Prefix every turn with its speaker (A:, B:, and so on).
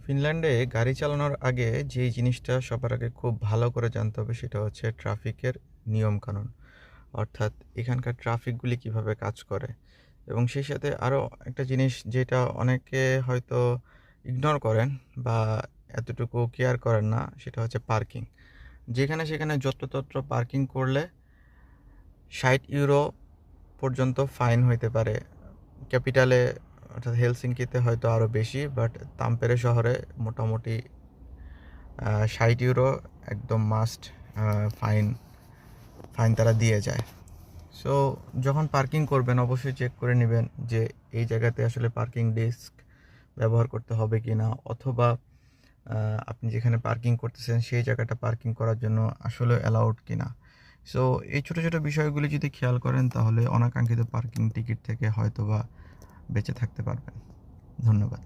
A: ফিনল্যান্ডে গাড়ি চালানোর আগে যেই জিনিসটা সবার আগে খুব ভালো করে জানতে হবে সেটা হচ্ছে ট্রাফিকের নিয়মকানুন। অর্থাৎ এখানকার ট্রাফিকগুলি কিভাবে কাজ করে এবং সেই সাথে আরও একটা জিনিস যেটা অনেকে হয়তো ইগনোর করেন বা এতটুকু কেয়ার করেন না, সেটা হচ্ছে পার্কিং। যেখানে সেখানে যত্রতত্র পার্কিং করলে 60 ইউরো পর্যন্ত ফাইন হইতে পারে। ক্যাপিটালে অর্থাৎ হেলসিঙ্কিতে হয়তো আরও বেশি, বাট তাম্পেরে শহরে মোটামুটি 60 ইউরো একদম মাস্ট ফাইন ফাইন তারা দিয়ে যায়। সো যখন পার্কিং করবেন অবশ্যই চেক করে নেবেন যে এই জায়গাতে আসলে পার্কিং ডেস্ক ব্যবহার করতে হবে কি না, অথবা আপনি যেখানে পার্কিং করতেছেন সেই জায়গাটা পার্কিং করার জন্য আসলে অ্যালাউড কি না। সো এই ছোটো ছোটো বিষয়গুলি যদি খেয়াল করেন তাহলে অনাকাঙ্ক্ষিত পার্কিং টিকিট থেকে হয়তো বা বেঁচে থাকতে পারবেন। ধন্যবাদ।